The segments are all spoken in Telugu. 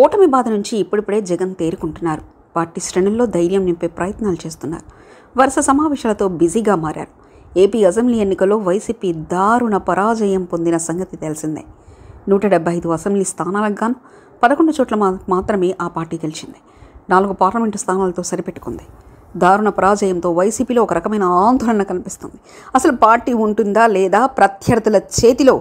ఓటమి బాధ నుంచి ఇప్పుడిప్పుడే జగన్ తేరుకుంటున్నారు. పార్టీ శ్రేణుల్లో ధైర్యం నింపే ప్రయత్నాలు చేస్తున్నారు. వరుస సమావేశాలతో బిజీగా మారారు. ఏపీ అసెంబ్లీ ఎన్నికల్లో వైసీపీ దారుణ పరాజయం పొందిన సంగతి తెలిసిందే. 175 అసెంబ్లీ స్థానాలకు గాను 11 చోట్ల మాత్రమే ఆ పార్టీ గెలిచింది. 4 పార్లమెంటు స్థానాలతో సరిపెట్టుకుంది. దారుణ పరాజయంతో వైసీపీలో ఒక రకమైన ఆందోళన కనిపిస్తుంది. అసలు పార్టీ ఉంటుందా లేదా, ప్రత్యర్థుల చేతిలో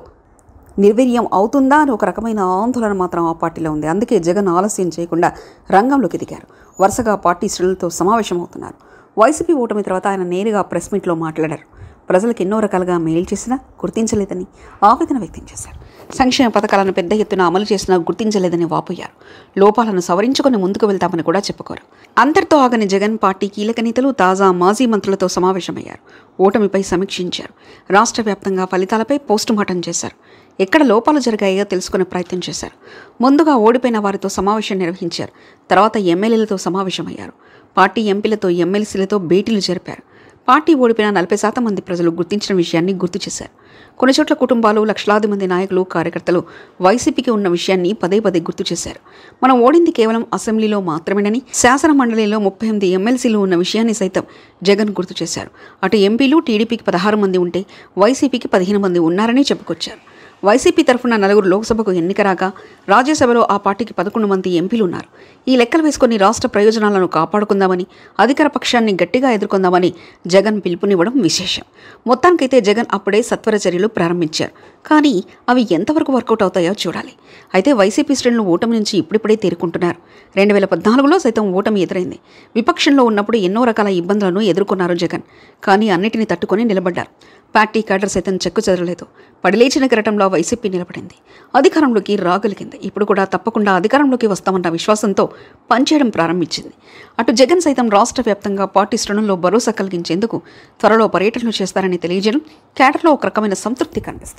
నిర్వీర్యం అవుతుందా అని ఒక రకమైన ఆందోళన మాత్రం ఆ పార్టీలో ఉంది. అందుకే జగన్ ఆలస్యం చేయకుండా రంగంలోకి దిగారు. వరుసగా పార్టీ శ్రేణులతో సమావేశమవుతున్నారు. వైసీపీ ఓటమి తర్వాత ఆయన నేరుగా ప్రెస్ మీట్లో మాట్లాడారు. ప్రజలకు ఎన్నో రకాలుగా మేలు చేసినా గుర్తించలేదని ఆవేదన వ్యక్తం చేశారు. సంక్షేమ పథకాలను పెద్ద ఎత్తున అమలు చేసినా గుర్తించలేదని వాపోయారు. లోపాలను సవరించుకొని ముందుకు వెళ్తామని కూడా చెప్పుకోరు. అంతటితో ఆగని జగన్ పార్టీ కీలక నేతలు తాజా మాజీ మంత్రులతో సమావేశమయ్యారు. ఓటమిపై సమీక్షించారు. రాష్ట్ర వ్యాప్తంగా ఫలితాలపై పోస్టుమార్టం చేశారు. ఎక్కడ లోపాలు జరిగాయో తెలుసుకునే ప్రయత్నం చేశారు. ముందుగా ఓడిపోయిన వారితో సమావేశం నిర్వహించారు. తర్వాత ఎమ్మెల్యేలతో సమావేశమయ్యారు. పార్టీ ఎంపీలతో ఎమ్మెల్సీలతో భేటీలు జరిపారు. పార్టీ ఓడిపోయిన 40% మంది ప్రజలు గుర్తించిన విషయాన్ని గుర్తు చేశారు. కొన్ని చోట్ల కుటుంబాలు, లక్షలాది మంది నాయకులు, కార్యకర్తలు వైసీపీకి ఉన్న విషయాన్ని పదే పదే గుర్తు చేశారు. మనం ఓడింది కేవలం అసెంబ్లీలో మాత్రమేనని, శాసన మండలిలో 38 ఎమ్మెల్సీలు ఉన్న విషయాన్ని సైతం జగన్ గుర్తు చేశారు. అటు ఎంపీలు టీడీపీకి 16 మంది ఉంటే వైసీపీకి 15 మంది ఉన్నారని చెప్పుకొచ్చారు. వైసీపీ తరఫున 4 లోక్సభకు ఎన్నిక రాగా రాజ్యసభలో ఆ పార్టీకి 11 మంది ఎంపీలు ఉన్నారు. ఈ లెక్కలు వేసుకొని రాష్ట్ర ప్రయోజనాలను కాపాడుకుందామని, అధికార పక్షాన్ని గట్టిగా ఎదుర్కొందామని జగన్ పిలుపునివ్వడం విశేషం. మొత్తానికైతే జగన్ అప్పుడే సత్వర చర్యలు ప్రారంభించారు. కానీ అవి ఎంతవరకు వర్కౌట్ అవుతాయో చూడాలి. అయితే వైసీపీ శ్రేణులు ఓటమి నుంచి ఇప్పుడిప్పుడే తేరుకుంటున్నారు. 2014లో సైతం ఓటమి ఎదురైంది. విపక్షంలో ఉన్నప్పుడు ఎన్నో రకాల ఇబ్బందులను ఎదుర్కొన్నారు జగన్. కానీ అన్నిటిని తట్టుకొని నిలబడ్డారు. పార్టీ క్యాడర్ సైతం చెక్కు చెదరలేదు. పడిలేచిన కెరటంలో వైసీపీ నిలబడింది. అధికారంలోకి రాగలిగింది. ఇప్పుడు కూడా తప్పకుండా అధికారంలోకి వస్తామన్న విశ్వాసంతో పనిచేయడం ప్రారంభించింది. అటు జగన్ సైతం రాష్ట్ర వ్యాప్తంగా పార్టీ శ్రేణుల్లో భరోసా కలిగించేందుకు త్వరలో పర్యటనలు చేస్తారని తెలియజేయడం క్యాడర్లో ఒక రకమైన సంతృప్తి కనిపిస్తుంది.